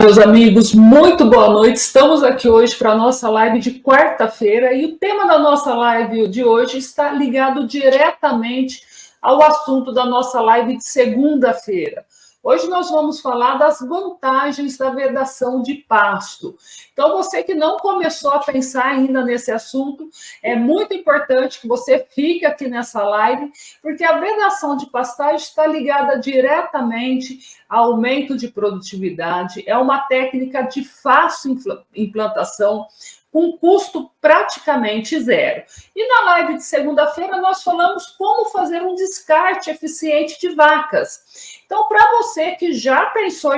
Meus amigos, muito boa noite. Estamos aqui hoje para a nossa live de quarta-feira e o tema da nossa live de hoje está ligado diretamente ao assunto da nossa live de segunda-feira. Hoje nós vamos falar das vantagens da vedação de pasto. Então, você que não começou a pensar ainda nesse assunto, é muito importante que você fique aqui nessa live, porque a vedação de pastagem está ligada diretamente ao aumento de produtividade, é uma técnica de fácil implantação, com custo praticamente zero. E na live de segunda-feira nós falamos como fazer um descarte eficiente de vacas. Então, para você que já pensou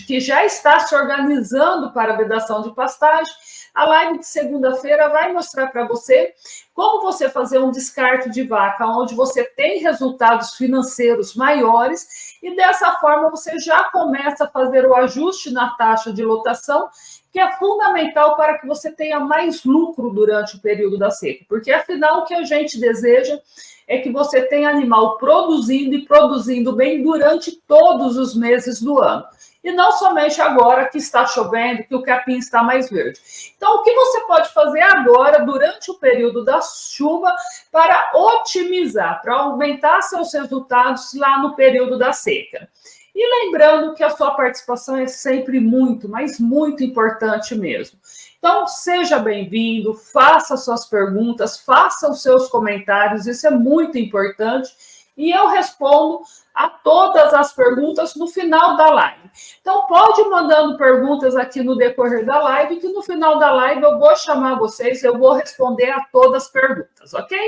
que já está se organizando para a vedação de pastagem, a live de segunda-feira vai mostrar para você como você fazer um descarte de vaca, onde você tem resultados financeiros maiores, e dessa forma você já começa a fazer o ajuste na taxa de lotação, que é fundamental para que você tenha mais lucro durante o período da seca, porque afinal o que a gente deseja é que você tenha animal produzindo e produzindo bem durante todos os meses do ano. E não somente agora que está chovendo, que o capim está mais verde. Então, o que você pode fazer agora, durante o período da chuva, para otimizar, para aumentar seus resultados lá no período da seca? E lembrando que a sua participação é sempre muito, mas muito importante mesmo. Então, seja bem-vindo, faça suas perguntas, faça os seus comentários, isso é muito importante. E eu respondo a todas as perguntas no final da live. Então, pode ir mandando perguntas aqui no decorrer da live, que no final da live eu vou chamar vocês, eu vou responder a todas as perguntas, ok?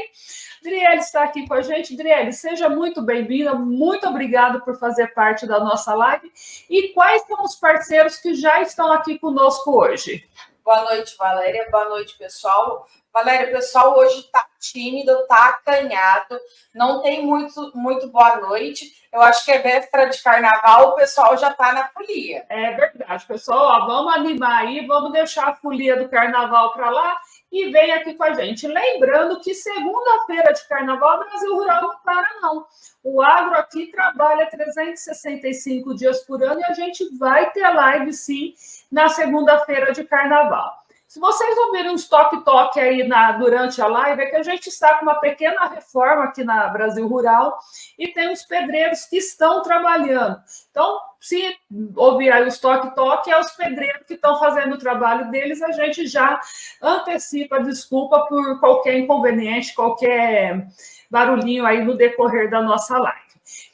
Driele está aqui com a gente. Driele, seja muito bem-vinda, muito obrigada por fazer parte da nossa live. E quais são os parceiros que já estão aqui conosco hoje? Boa noite, Valéria. Boa noite, pessoal. Valéria, o pessoal hoje está tímido, está acanhado, não tem muito boa noite. Eu acho que é véspera de carnaval, o pessoal já está na folia. É verdade, pessoal. Ó, vamos animar aí, vamos deixar a folia do carnaval para lá e vem aqui com a gente. Lembrando que segunda-feira de carnaval, o Brasil Rural não para, não. O agro aqui trabalha 365 dias por ano e a gente vai ter live, sim, na segunda-feira de carnaval. Se vocês ouvirem uns toque-toque aí durante a live, é que a gente está com uma pequena reforma aqui na Brasil Rural e tem uns pedreiros que estão trabalhando. Então, se ouvir aí os toque-toque, é os pedreiros que estão fazendo o trabalho deles, a gente já antecipa a desculpa por qualquer inconveniente, qualquer barulhinho aí no decorrer da nossa live.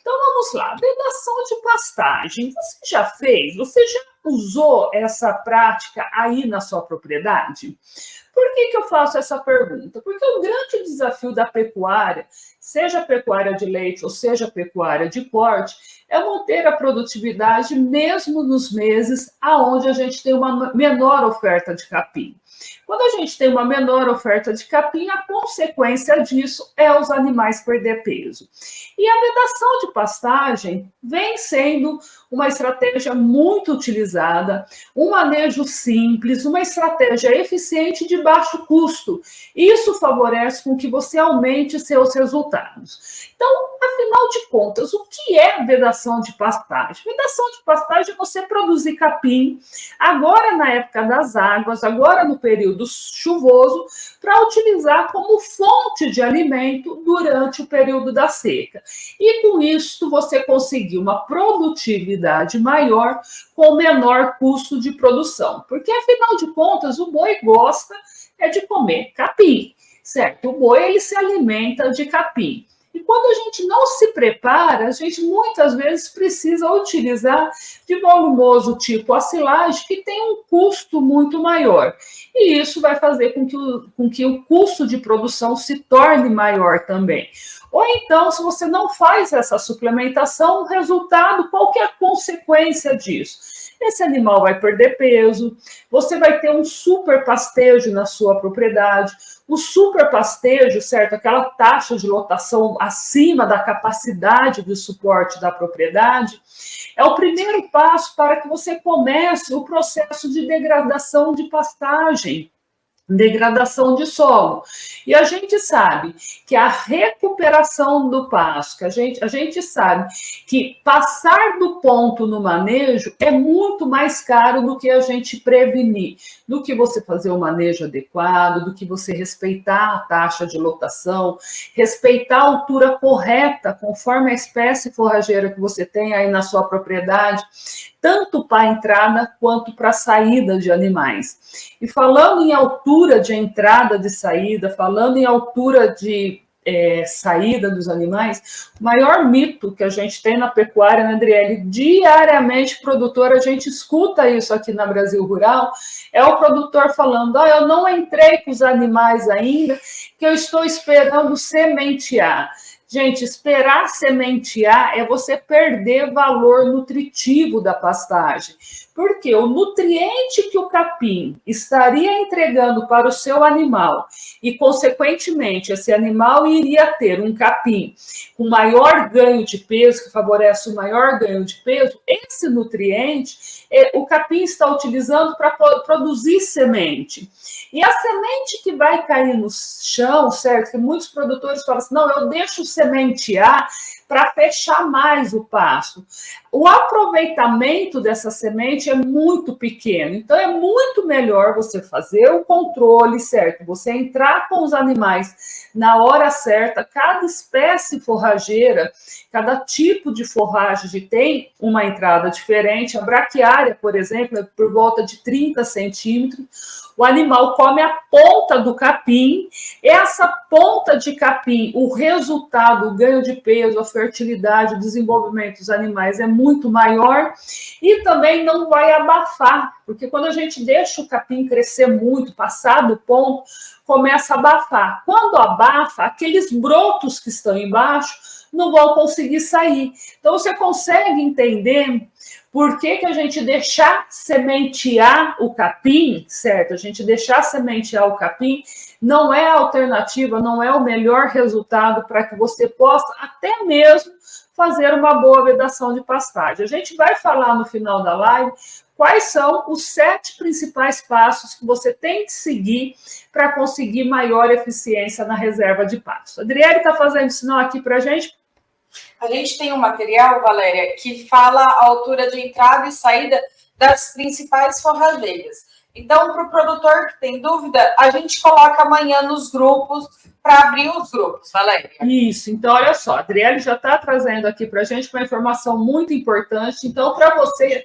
Então, vamos lá. Vedação de pastagem. Você já fez? Você já usou essa prática aí na sua propriedade? Por que eu faço essa pergunta? Porque o grande desafio da pecuária, seja pecuária de leite ou seja pecuária de corte, é manter a produtividade mesmo nos meses onde a gente tem uma menor oferta de capim. Quando a gente tem uma menor oferta de capim, a consequência disso é os animais perder peso. E a vedação de pastagem vem sendo uma estratégia muito utilizada, um manejo simples, uma estratégia eficiente de baixo custo. Isso favorece com que você aumente seus resultados. Então, afinal de contas, o que é vedação de pastagem? Vedação de pastagem é você produzir capim agora na época das águas, agora no período chuvoso, para utilizar como fonte de alimento durante o período da seca. E com isso você conseguir uma produtividade maior com menor custo de produção. Porque, afinal de contas, o boi gosta de comer capim, certo? O boi ele se alimenta de capim. E quando a gente não se prepara, a gente muitas vezes precisa utilizar de volumoso tipo a silagem, que tem um custo muito maior. E isso vai fazer com que o custo de produção se torne maior também. Ou então, se você não faz essa suplementação, o resultado, qual que é a consequência disso? Esse animal vai perder peso, você vai ter um super pastejo na sua propriedade. O super pastejo, certo? Aquela taxa de lotação acima da capacidade de suporte da propriedade, é o primeiro passo para que você comece o processo de degradação de pastagem. degradação de solo. E a gente sabe que a recuperação do pasto, que a gente sabe que passar do ponto no manejo é muito mais caro do que a gente prevenir, do que você fazer o manejo adequado, do que você respeitar a taxa de lotação, respeitar a altura correta, conforme a espécie forrageira que você tem aí na sua propriedade, tanto para a entrada quanto para a saída de animais. E falando em altura de entrada, de saída, falando em altura de saída dos animais, o maior mito que a gente tem na pecuária, né, Adriele? Diariamente, produtor, a gente escuta isso aqui na Brasil Rural, é o produtor falando, eu não entrei com os animais ainda, que eu estou esperando sementear. Gente, esperar sementear é você perder valor nutritivo da pastagem. Porque o nutriente que o capim estaria entregando para o seu animal e, consequentemente, esse animal iria ter um capim com maior ganho de peso, que favorece o maior ganho de peso, esse nutriente o capim está utilizando para produzir semente. E a semente que vai cair no chão, certo? Que muitos produtores falam assim, não, eu deixo sementear para fechar mais o pasto. O aproveitamento dessa semente é muito pequeno, então é muito melhor você fazer o controle certo, você entrar com os animais na hora certa, cada espécie forrageira, cada tipo de forragem tem uma entrada diferente, a braquiária, por exemplo, é por volta de 30 centímetros, o animal come a ponta do capim, essa ponta de capim, o resultado, o ganho de peso, a fertilidade, o desenvolvimento dos animais é muito maior e também não vai abafar, porque quando a gente deixa o capim crescer muito, passar do ponto, começa a abafar. Quando abafa, aqueles brotos que estão embaixo não vão conseguir sair. Então, você consegue entender por que a gente deixar sementear o capim, certo? A gente deixar sementear o capim não é a alternativa, não é o melhor resultado para que você possa até mesmo fazer uma boa vedação de pastagem. A gente vai falar no final da live quais são os 7 principais passos que você tem que seguir para conseguir maior eficiência na reserva de pasto. A Adriele está fazendo sinal aqui para a gente. A gente tem um material, Valéria, que fala a altura de entrada e saída das principais forrageiras. Então, para o produtor que tem dúvida, a gente coloca amanhã nos grupos, para abrir os grupos, Valéria. Isso, então olha só, a Adriele já está trazendo aqui para a gente uma informação muito importante. Então, para você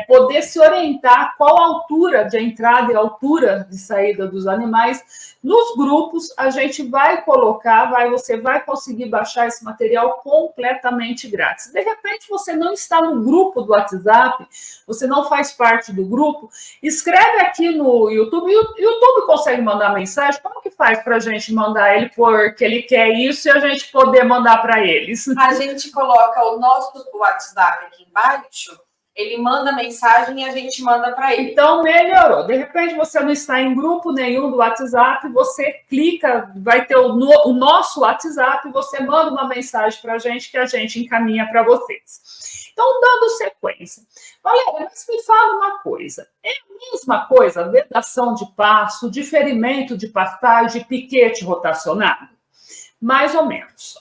poder se orientar qual a altura de entrada e altura de saída dos animais, nos grupos a gente vai colocar, você vai conseguir baixar esse material completamente grátis. De repente você não está no grupo do WhatsApp, você não faz parte do grupo, escreve aqui no YouTube, o YouTube consegue mandar mensagem, como que faz para a gente mandar ele porque ele quer isso e a gente poder mandar para eles? A gente coloca o nosso WhatsApp aqui embaixo, ele manda mensagem e a gente manda para ele. Então, melhorou. De repente, você não está em grupo nenhum do WhatsApp, você clica, vai ter o nosso WhatsApp, você manda uma mensagem para a gente que a gente encaminha para vocês. Então, dando sequência. Valéria, mas me fala uma coisa. É a mesma coisa, vedação de pasto, diferimento de pastagem, piquete rotacionado? Mais ou menos.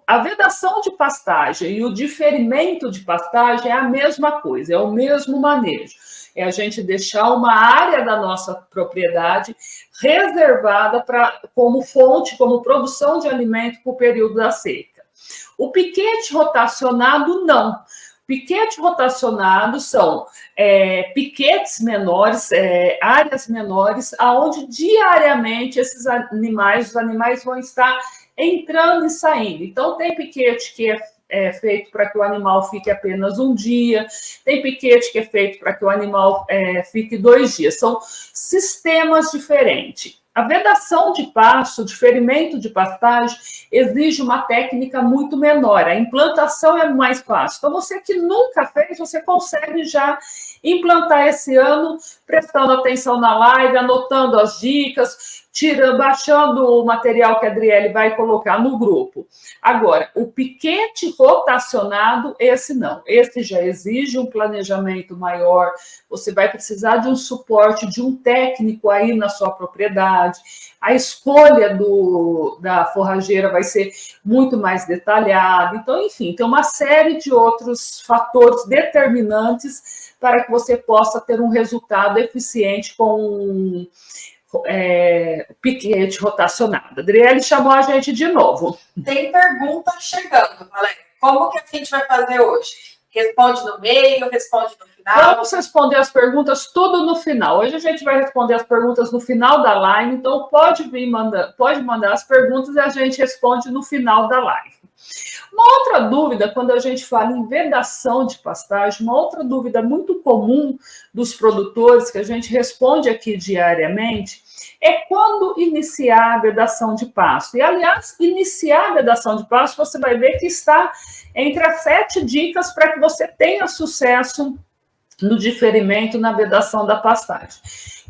A vedação de pastagem e o diferimento de pastagem é a mesma coisa, é o mesmo manejo. É a gente deixar uma área da nossa propriedade reservada como fonte, como produção de alimento para o período da seca. O piquete rotacionado, não. Piquete rotacionado são piquetes menores, áreas menores, onde diariamente os animais vão estar entrando e saindo. Então, tem piquete que é feito para que o animal fique apenas um dia, tem piquete que é feito para que o animal fique 2 dias. São sistemas diferentes. A vedação de pasto, o diferimento de pastagem, exige uma técnica muito menor. A implantação é mais fácil. Então, você que nunca fez, você consegue já implantar esse ano, prestando atenção na live, anotando as dicas, baixando o material que a Adriele vai colocar no grupo. Agora, o piquete rotacionado, esse não. Esse já exige um planejamento maior, você vai precisar de um suporte de um técnico aí na sua propriedade. A escolha da forrageira vai ser muito mais detalhada. Então, enfim, tem uma série de outros fatores determinantes para que você possa ter um resultado eficiente com piquete rotacionado. Adriele chamou a gente de novo. Tem pergunta chegando, Valéria. Como que a gente vai fazer hoje? Responde no meio, responde no final? Vamos responder as perguntas tudo no final. Hoje a gente vai responder as perguntas no final da live, então pode mandar as perguntas e a gente responde no final da live. Uma outra dúvida, quando a gente fala em vedação de pastagem, uma outra dúvida muito comum dos produtores, que a gente responde aqui diariamente, é quando iniciar a vedação de pasto. E, aliás, iniciar a vedação de pasto, você vai ver que está entre as 7 dicas para que você tenha sucesso no diferimento, na vedação da pastagem.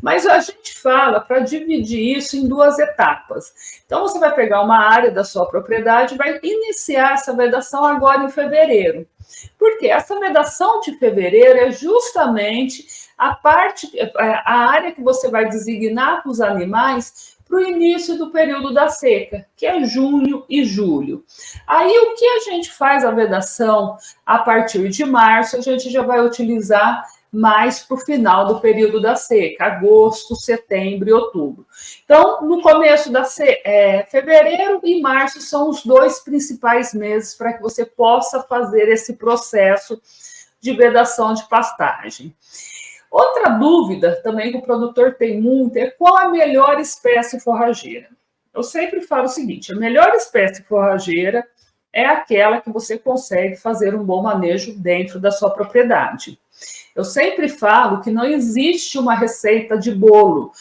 Mas a gente fala para dividir isso em 2 etapas. Então, você vai pegar uma área da sua propriedade e vai iniciar essa vedação agora em fevereiro. Porque essa vedação de fevereiro é justamente a área que você vai designar para os animais para o início do período da seca, que é junho e julho. Aí, o que a gente faz a vedação a partir de março, a gente já vai utilizar mais para o final do período da seca, agosto, setembro e outubro. Então, no começo da fevereiro e março são os 2 principais meses para que você possa fazer esse processo de vedação de pastagem. Outra dúvida também que o produtor tem muito é qual a melhor espécie forrageira. Eu sempre falo o seguinte, a melhor espécie forrageira é aquela que você consegue fazer um bom manejo dentro da sua propriedade. Eu sempre falo que não existe uma receita de bolo,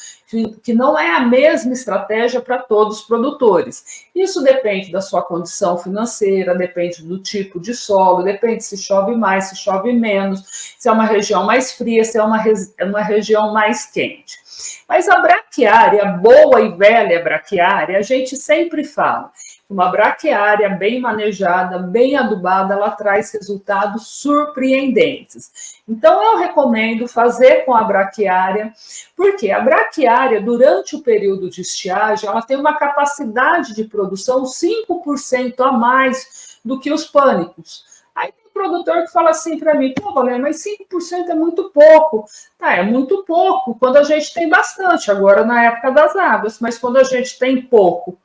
que não é a mesma estratégia para todos os produtores. Isso depende da sua condição financeira, depende do tipo de solo, depende se chove mais, se chove menos, se é uma região mais fria, se é uma região mais quente. Mas a braquiária, boa e velha braquiária, a gente sempre fala. Uma braquiária bem manejada, bem adubada, ela traz resultados surpreendentes. Então, eu recomendo fazer com a braquiária, porque a braquiária, durante o período de estiagem, ela tem uma capacidade de produção 5% a mais do que os pânicos. Aí tem produtor que fala assim para mim, pô, Valéria, mas 5% é muito pouco. Tá, é muito pouco quando a gente tem bastante, agora na época das águas, mas quando a gente tem pouco,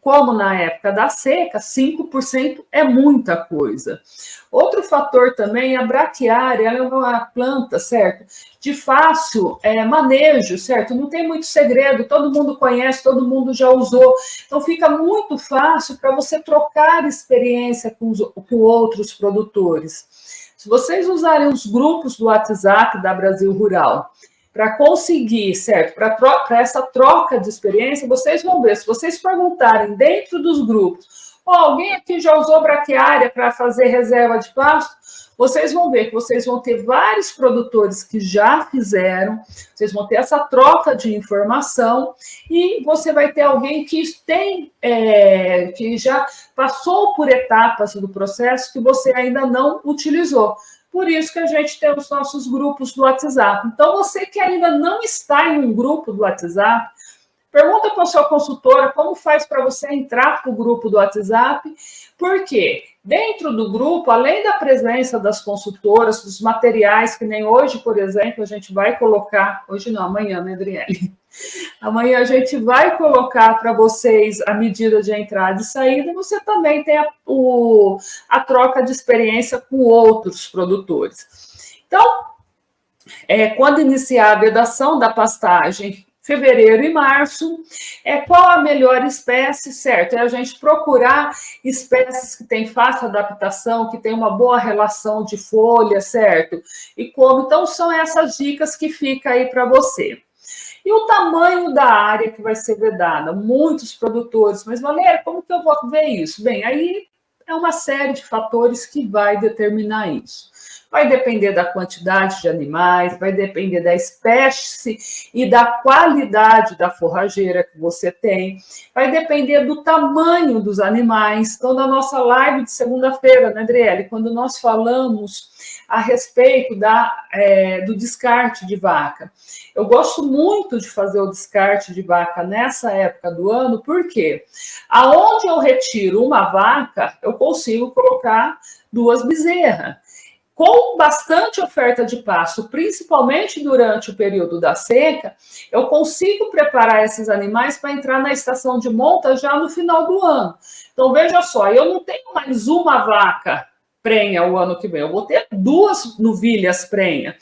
como na época da seca, 5% é muita coisa. Outro fator também, a braquiária, ela é uma planta, certo? De fácil manejo, certo? Não tem muito segredo, todo mundo conhece, todo mundo já usou. Então, fica muito fácil para você trocar experiência com outros produtores. Se vocês usarem os grupos do WhatsApp da Brasil Rural, para conseguir, certo? Para essa troca de experiência, vocês vão ver, se vocês perguntarem dentro dos grupos, alguém aqui já usou braquiária para fazer reserva de pasto? Vocês vão ver que vocês vão ter vários produtores que já fizeram, vocês vão ter essa troca de informação e você vai ter alguém que que já passou por etapas do processo que você ainda não utilizou. Por isso que a gente tem os nossos grupos do WhatsApp. Então, você que ainda não está em um grupo do WhatsApp, pergunta para a sua consultora como faz para você entrar para o grupo do WhatsApp, porque dentro do grupo, além da presença das consultoras, dos materiais, que nem hoje, por exemplo, a gente vai colocar, hoje não, amanhã, né, Adriele? Amanhã a gente vai colocar para vocês a medida de entrada e saída, você também tem a troca de experiência com outros produtores. Então, quando iniciar a vedação da pastagem, fevereiro e março, qual a melhor espécie, certo? É a gente procurar espécies que têm fácil adaptação, que têm uma boa relação de folha, certo? E como, então, são essas dicas que ficam aí para você. E o tamanho da área que vai ser vedada? Muitos produtores, mas Valéria, como que eu vou ver isso? Bem, aí é uma série de fatores que vai determinar isso. Vai depender da quantidade de animais, vai depender da espécie e da qualidade da forrageira que você tem, vai depender do tamanho dos animais. Então, na nossa live de segunda-feira, né, Adriele, quando nós falamos a respeito do descarte de vaca, eu gosto muito de fazer o descarte de vaca nessa época do ano, porque aonde eu retiro uma vaca, eu consigo colocar 2 bezerras. Com bastante oferta de pasto, principalmente durante o período da seca, eu consigo preparar esses animais para entrar na estação de monta já no final do ano. Então, veja só, eu não tenho mais uma vaca prenha o ano que vem, eu vou ter 2 novilhas prenha.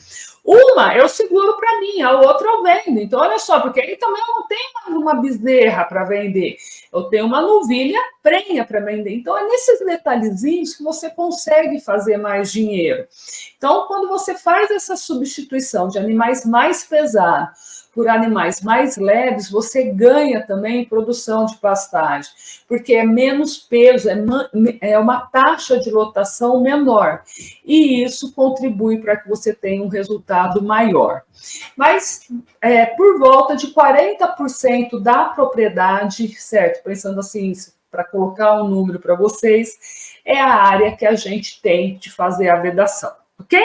Uma eu seguro para mim, a outra eu vendo. Então, olha só, porque aí também eu não tenho mais uma bezerra para vender, eu tenho uma novilha prenha para vender. Então, é nesses detalhezinhos que você consegue fazer mais dinheiro. Então, quando você faz essa substituição de animais mais pesados por animais mais leves, você ganha também em produção de pastagem, porque é menos peso, é uma taxa de lotação menor, e isso contribui para que você tenha um resultado maior. Mas por volta de 40% da propriedade, certo? Pensando assim, para colocar um número para vocês, é a área que a gente tem de fazer a vedação, ok?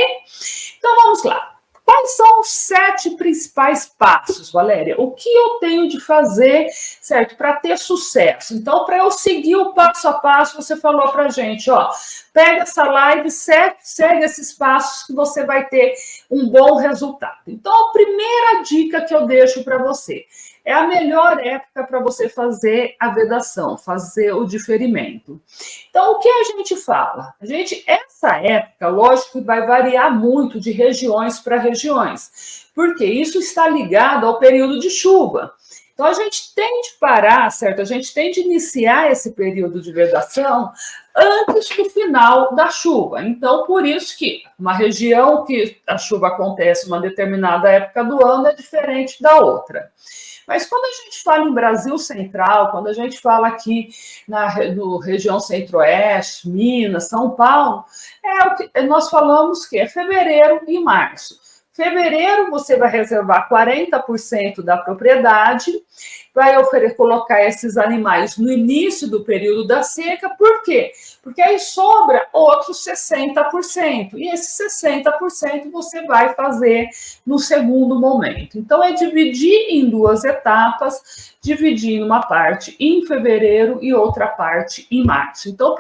Então vamos lá. Quais são os 7 principais passos, Valéria? O que eu tenho de fazer, certo, para ter sucesso? Então, para eu seguir o passo a passo, você falou para a gente, ó, pega essa live, segue esses passos que você vai ter um bom resultado. Então, a primeira dica que eu deixo para você é a melhor época para você fazer a vedação, fazer o diferimento. Então, o que a gente fala? Essa época, lógico que vai variar muito de regiões para regiões, porque isso está ligado ao período de chuva. Então, a gente tem de parar, certo? A gente tem de iniciar esse período de vedação antes do final da chuva. Então, por isso que uma região que a chuva acontece uma determinada época do ano é diferente da outra. Mas quando a gente fala em Brasil Central, quando a gente fala aqui no região Centro-Oeste, Minas, São Paulo, o que nós falamos que é fevereiro e março. Fevereiro você vai reservar 40% da propriedade, vai colocar esses animais no início do período da seca, por quê? Porque aí sobra outros 60%, e esse 60% você vai fazer no segundo momento. Então, é dividir em 2 etapas, dividindo uma parte em fevereiro e outra parte em março. Então,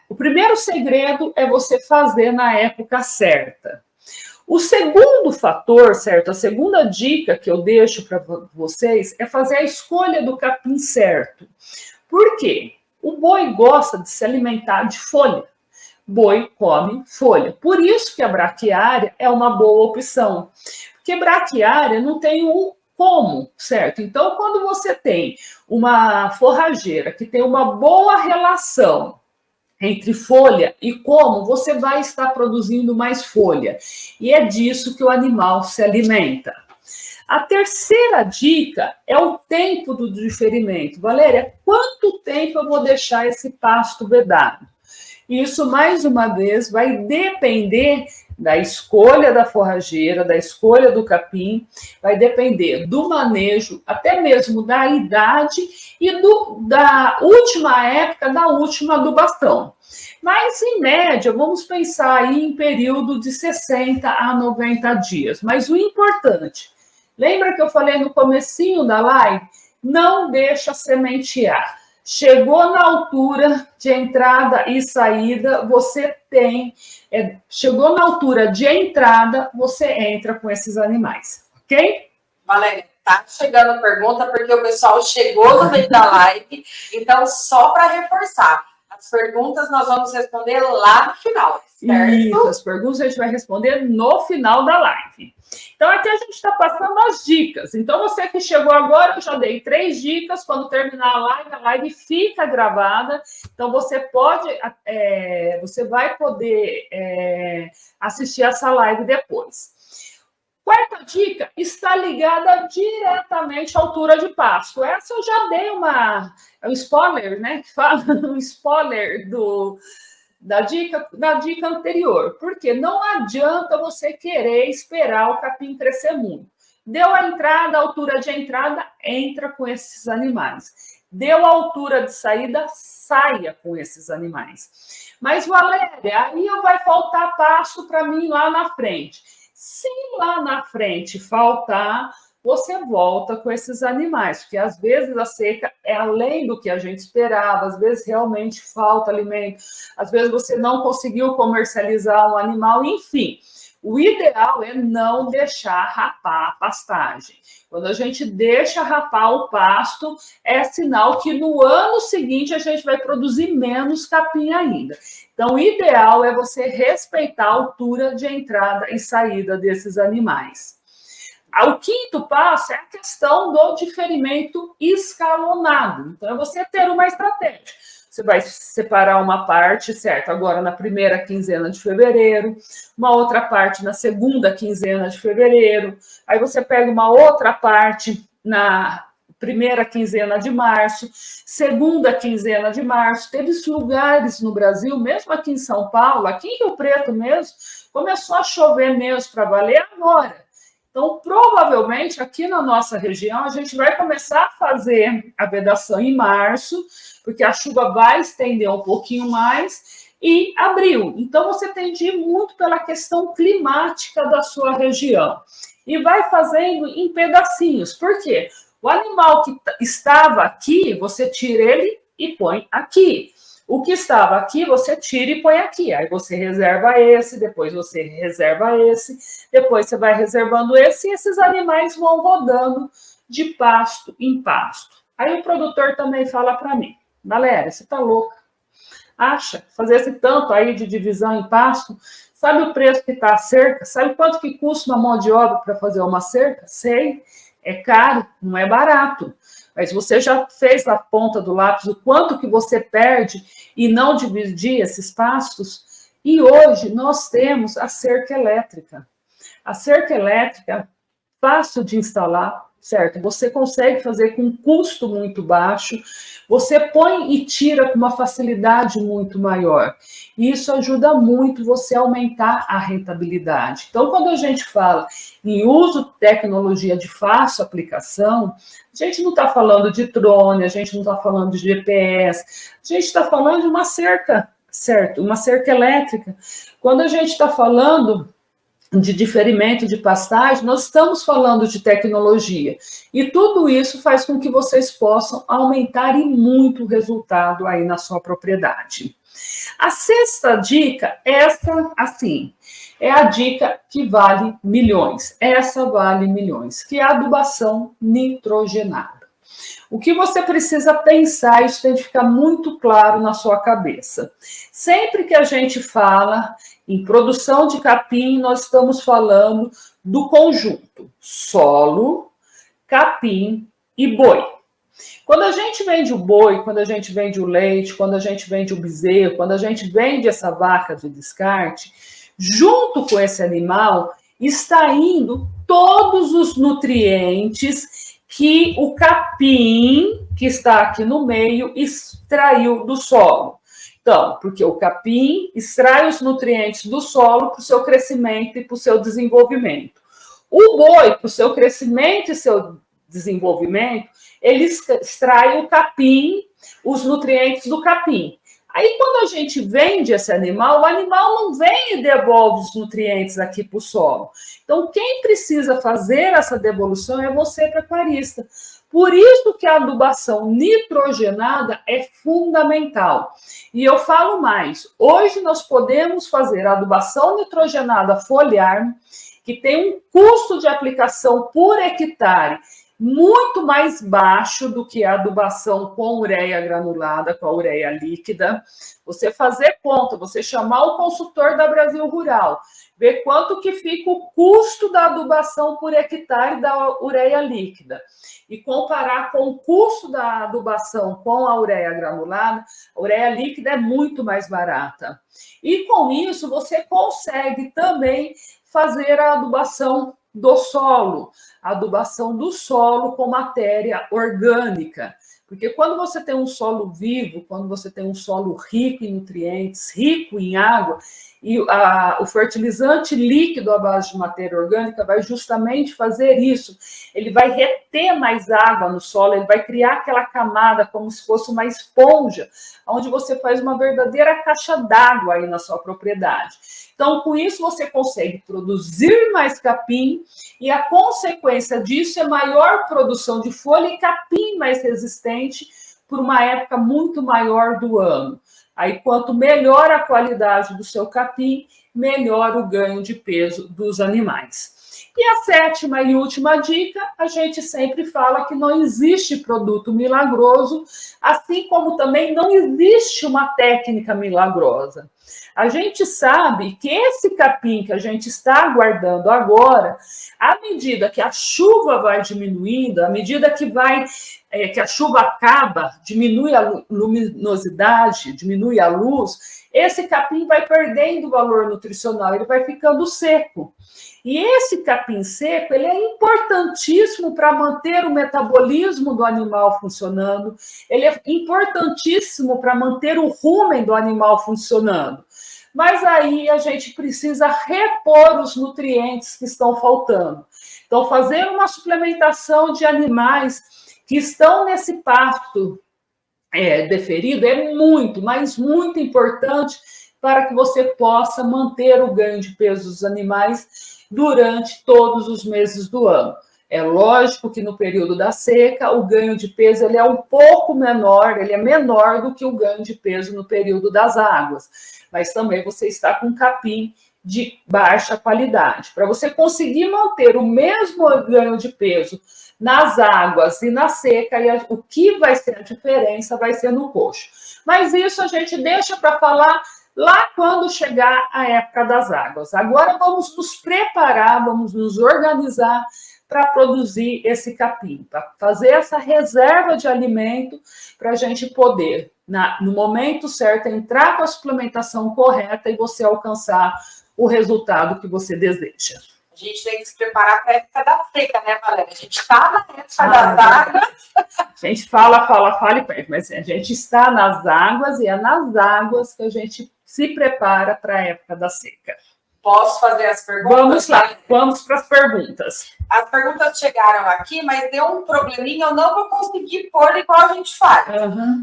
o primeiro segredo é você fazer na época certa. O segundo fator, certo? A segunda dica que eu deixo para vocês é fazer a escolha do capim certo. Por quê? O boi gosta de se alimentar de folha. Boi come folha. Por isso que a braquiária é uma boa opção. Porque braquiária não tem um como, certo? Então, quando você tem uma forrageira que tem uma boa relação entre folha e como, você vai estar produzindo mais folha. E é disso que o animal se alimenta. A terceira dica é o tempo do diferimento. Valéria, quanto tempo eu vou deixar esse pasto vedado? Isso, mais uma vez, vai depender da escolha da forrageira, da escolha do capim, vai depender do manejo, até mesmo da idade e da última época, da última adubação. Mas, em média, vamos pensar aí em período de 60 a 90 dias. Mas o importante, lembra que eu falei no comecinho da live? Não deixa sementear. Chegou na altura de entrada e saída, chegou na altura de entrada, você entra com esses animais, ok? Valéria, tá chegando pergunta, porque o pessoal chegou no meio da live, então só para reforçar, as perguntas nós vamos responder lá no final, certo? Isso, as perguntas a gente vai responder no final da live. Então, aqui a gente está passando as dicas. Então, você que chegou agora, eu já dei 3 dicas. Quando terminar a live fica gravada. Então, você vai poder assistir essa live depois. Quarta dica está ligada diretamente à altura de pasto. Essa eu já dei um spoiler, né? Que fala um spoiler da dica anterior, porque não adianta você querer esperar o capim crescer muito. Deu a entrada, a altura de entrada, entra com esses animais. Deu a altura de saída, saia com esses animais. Mas, Valéria, aí vai faltar pasto para mim lá na frente. Se lá na frente faltar, você volta com esses animais, porque às vezes a seca é além do que a gente esperava, às vezes realmente falta alimento, às vezes você não conseguiu comercializar um animal, enfim. O ideal é não deixar rapar a pastagem. Quando a gente deixa rapar o pasto, é sinal que no ano seguinte a gente vai produzir menos capim ainda. Então, o ideal é você respeitar a altura de entrada e saída desses animais. O quinto passo é a questão do diferimento escalonado. Então, é você ter uma estratégia. Você vai separar uma parte, certo? Agora na primeira quinzena de fevereiro, uma outra parte na segunda quinzena de fevereiro, aí você pega uma outra parte na primeira quinzena de março, segunda quinzena de março. Teve lugares no Brasil, mesmo aqui em São Paulo, aqui em Rio Preto mesmo, começou a chover mesmo para valer agora. Então, provavelmente, aqui na nossa região, a gente vai começar a fazer a vedação em março, porque a chuva vai estender um pouquinho mais, e abril. Então, você tem de ir muito pela questão climática da sua região. E vai fazendo em pedacinhos. Por quê? O animal que estava aqui, você tira ele e põe aqui. O que estava aqui, você tira e põe aqui. Aí você reserva esse, depois você reserva esse, depois você vai reservando esse, e esses animais vão rodando de pasto em pasto. Aí o produtor também fala para mim, Valéria, você está louca? Acha? Fazer esse tanto aí de divisão em pasto? Sabe o preço que está a cerca? Sabe quanto que custa uma mão de obra para fazer uma cerca? Sei, é caro, não é barato. Mas você já fez na ponta do lápis o quanto que você perde e não dividir esses pastos? E hoje nós temos a cerca elétrica. A cerca elétrica, fácil de instalar, certo? Você consegue fazer com um custo muito baixo, você põe e tira com uma facilidade muito maior. E isso ajuda muito você a aumentar a rentabilidade. Então, quando a gente fala em uso de tecnologia de fácil aplicação, a gente não está falando de drone, a gente não está falando de GPS, a gente está falando de uma cerca, certo? Uma cerca elétrica. Quando a gente está falando de diferimento de pastagem, nós estamos falando de tecnologia. E tudo isso faz com que vocês possam aumentar e muito o resultado aí na sua propriedade. A sexta dica, essa, assim, é a dica que vale milhões. Essa vale milhões, que é a adubação nitrogenada. O que você precisa pensar, isso tem que ficar muito claro na sua cabeça. Sempre que a gente fala em produção de capim, nós estamos falando do conjunto solo, capim e boi. Quando a gente vende o boi, quando a gente vende o leite, quando a gente vende o bezerro, quando a gente vende essa vaca de descarte, junto com esse animal está indo todos os nutrientes que o capim, que está aqui no meio, extraiu do solo. Então, porque o capim extrai os nutrientes do solo para o seu crescimento e para o seu desenvolvimento. O boi, para o seu crescimento e seu desenvolvimento, ele extrai o capim, os nutrientes do capim. Aí, quando a gente vende esse animal, o animal não vem e devolve os nutrientes aqui para o solo. Então, quem precisa fazer essa devolução é você, pecuarista. Por isso que a adubação nitrogenada é fundamental. E eu falo mais, hoje nós podemos fazer a adubação nitrogenada foliar, que tem um custo de aplicação por hectare muito mais baixo do que a adubação com ureia granulada, com a ureia líquida. Você fazer conta, você chamar o consultor da Brasil Rural, ver quanto que fica o custo da adubação por hectare da ureia líquida e comparar com o custo da adubação com a ureia granulada, a ureia líquida é muito mais barata. E com isso você consegue também fazer a adubação do solo, a adubação do solo com matéria orgânica. Porque quando você tem um solo vivo, quando você tem um solo rico em nutrientes, rico em água, e o fertilizante líquido à base de matéria orgânica vai justamente fazer isso. Ele vai reter mais água no solo, ele vai criar aquela camada como se fosse uma esponja, onde você faz uma verdadeira caixa d'água aí na sua propriedade. Então, com isso, você consegue produzir mais capim e a consequência disso é maior produção de folha e capim mais resistente por uma época muito maior do ano. Aí, quanto melhor a qualidade do seu capim, melhor o ganho de peso dos animais. E a sétima e última dica, a gente sempre fala que não existe produto milagroso, assim como também não existe uma técnica milagrosa. A gente sabe que esse capim que a gente está aguardando agora, à medida que a chuva vai diminuindo, à medida que que a chuva acaba, diminui a luminosidade, diminui a luz, esse capim vai perdendo valor nutricional, ele vai ficando seco. E esse capim seco, ele é importantíssimo para manter o metabolismo do animal funcionando, ele é importantíssimo para manter o rumen do animal funcionando. Mas aí a gente precisa repor os nutrientes que estão faltando. Então, fazer uma suplementação de animais que estão nesse pasto deferido é muito, mas muito importante para que você possa manter o ganho de peso dos animais durante todos os meses do ano. É lógico que no período da seca, o ganho de peso ele é um pouco menor, ele é menor do que o ganho de peso no período das águas. Mas também você está com capim de baixa qualidade. Para você conseguir manter o mesmo ganho de peso nas águas e na seca, e o que vai ser a diferença vai ser no coxo. Mas isso a gente deixa para falar lá quando chegar a época das águas. Agora vamos nos preparar, vamos nos organizar para produzir esse capim, para fazer essa reserva de alimento para a gente poder, no momento certo, entrar com a suplementação correta e você alcançar o resultado que você deseja. A gente tem que se preparar para a época da seca, né, Valéria? A gente está na época das águas. A gente fala e perde, mas a gente está nas águas e é nas águas que a gente se prepara para a época da seca. Posso fazer as perguntas? Vamos lá, vamos para as perguntas. As perguntas chegaram aqui, mas deu um probleminha, eu não vou conseguir pôr igual a gente faz.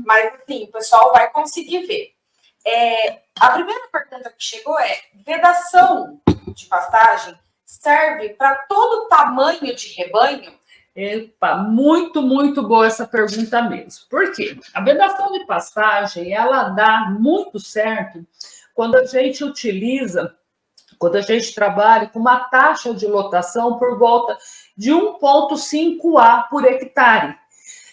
Mas, assim, o pessoal vai conseguir ver. A primeira pergunta que chegou é: vedação de pastagem serve para todo tamanho de rebanho? Epa, muito, muito boa essa pergunta mesmo. Por quê? A vedação de pastagem, ela dá muito certo quando a gente utiliza, quando a gente trabalha com uma taxa de lotação por volta de 1,5 A por hectare.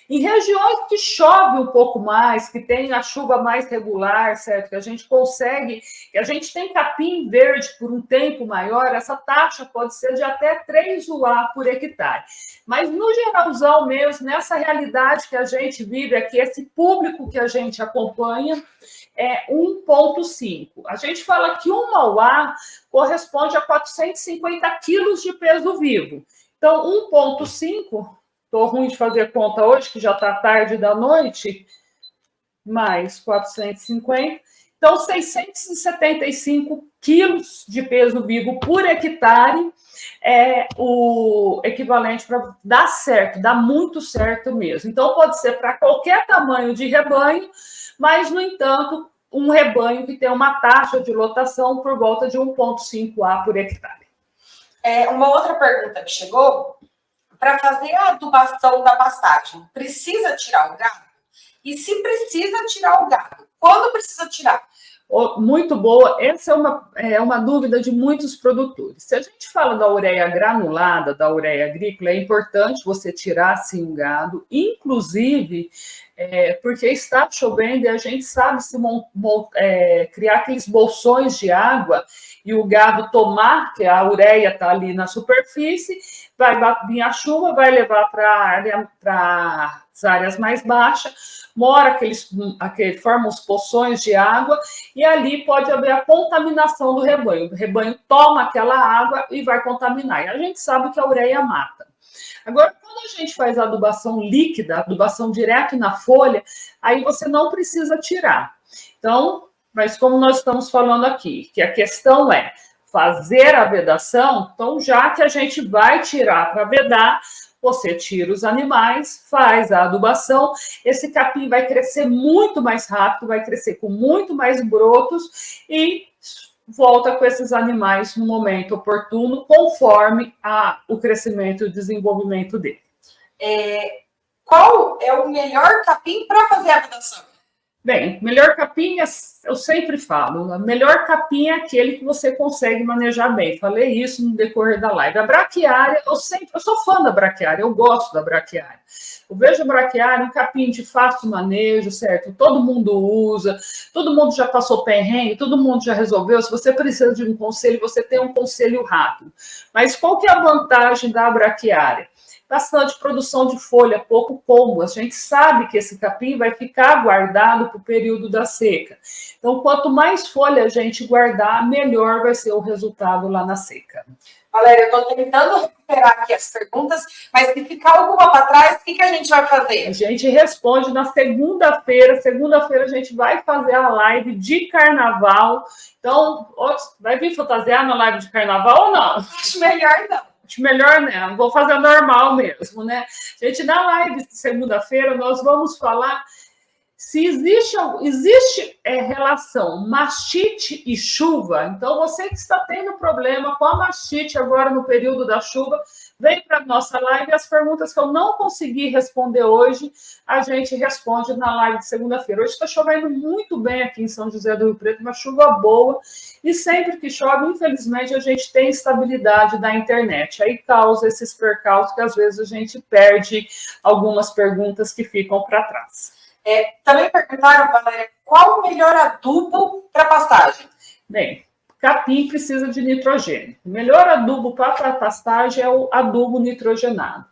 Em regiões que chove um pouco mais, que tem a chuva mais regular, certo? Que a gente consegue, que a gente tem capim verde por um tempo maior, essa taxa pode ser de até 3 UA por hectare. Mas no geralzão mesmo, nessa realidade que a gente vive aqui, esse público que a gente acompanha, é 1,5. A gente fala que uma UA corresponde a 450 quilos de peso vivo. Então, 1,5... Estou ruim de fazer conta hoje, que já está tarde da noite, mais 450. Então, 675 quilos de peso vivo por hectare é o equivalente para dar certo, dar muito certo mesmo. Então, pode ser para qualquer tamanho de rebanho, mas, no entanto, um rebanho que tem uma taxa de lotação por volta de 1,5 A por hectare. Uma outra pergunta que chegou: para fazer a adubação da pastagem, precisa tirar o gado? E se precisa tirar o gado, quando precisa tirar? Muito boa, essa é uma dúvida de muitos produtores. Se a gente fala da ureia granulada, da ureia agrícola, é importante você tirar sim o gado, inclusive porque está chovendo e a gente sabe se criar aqueles bolsões de água e o gado tomar, que a ureia está ali na superfície, vai vir a chuva, vai levar para as áreas mais baixas, formam os poções de água e ali pode haver a contaminação do rebanho. O rebanho toma aquela água e vai contaminar. E a gente sabe que a ureia mata. Agora, quando a gente faz a adubação líquida, adubação direto na folha, aí você não precisa tirar. Então, mas como nós estamos falando aqui, que a questão é fazer a vedação, então já que a gente vai tirar para vedar, você tira os animais, faz a adubação, esse capim vai crescer muito mais rápido, vai crescer com muito mais brotos e volta com esses animais no momento oportuno, conforme o crescimento e o desenvolvimento dele. Qual é o melhor capim para fazer a vedação? Bem, melhor capim, eu sempre falo, o melhor capim é aquele que você consegue manejar bem. Falei isso no decorrer da live. A braquiária, eu sou fã da braquiária, eu gosto da braquiária. Eu vejo a braquiária um capim de fácil manejo, certo? Todo mundo usa, todo mundo já passou perrengue, todo mundo já resolveu. Se você precisa de um conselho, você tem um conselho rápido. Mas qual que é a vantagem da braquiária? Bastante produção de folha, pouco pombo. A gente sabe que esse capim vai ficar guardado para o período da seca. Então, quanto mais folha a gente guardar, melhor vai ser o resultado lá na seca. Valéria, eu estou tentando recuperar aqui as perguntas, mas se ficar alguma para trás, o que a gente vai fazer? A gente responde na segunda-feira. Segunda-feira a gente vai fazer a live de carnaval. Então, vai vir fantasiar na live de carnaval ou não? Acho melhor não. Melhor, né? Vou fazer normal mesmo, né? Gente, na live de segunda-feira, nós vamos falar se existe relação mastite e chuva. Então, você que está tendo problema com a mastite agora no período da chuva, vem para a nossa live. As perguntas que eu não consegui responder hoje, a gente responde na live de segunda-feira. Hoje está chovendo muito bem aqui em São José do Rio Preto, uma chuva boa. E sempre que chove, infelizmente, a gente tem instabilidade da internet. Aí causa esses percalços que às vezes a gente perde algumas perguntas que ficam para trás. Também perguntaram, Valéria, qual o melhor adubo para pastagem? Bem, capim precisa de nitrogênio. O melhor adubo para pastagem é o adubo nitrogenado.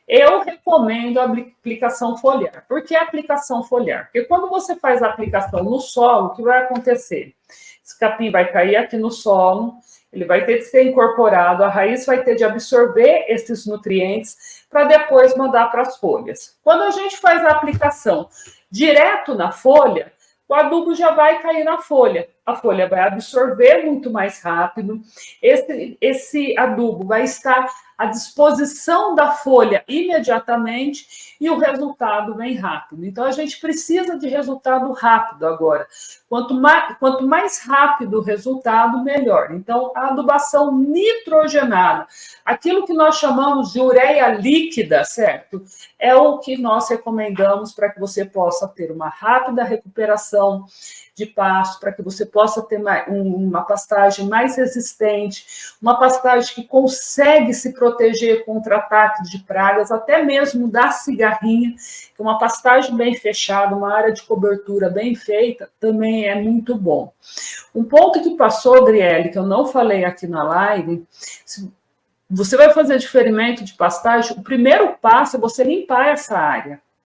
Eu recomendo a aplicação foliar. Por que a aplicação foliar? Porque quando você faz a aplicação no solo, o que vai acontecer? Esse capim vai cair aqui no solo, ele vai ter que ser incorporado, a raiz vai ter de absorver esses nutrientes para depois mandar para as folhas. Quando a gente faz a aplicação direto na folha, o adubo já vai cair na folha. A folha vai absorver muito mais rápido. Esse adubo vai estar à disposição da folha imediatamente e o resultado vem rápido. Então, a gente precisa de resultado rápido agora. Quanto mais rápido o resultado, melhor. Então, a adubação nitrogenada, aquilo que nós chamamos de ureia líquida, certo? É o que nós recomendamos para que você possa ter uma rápida recuperação de pasto, para que você possa ter uma pastagem mais resistente, uma pastagem que consegue se proteger contra ataques de pragas, até mesmo da cigarrinha, que uma pastagem bem fechada, uma área de cobertura bem feita, também é muito bom. Um ponto que passou, Adriele, que eu não falei aqui na live, você vai fazer diferimento de pastagem, o primeiro passo é você limpar essa área.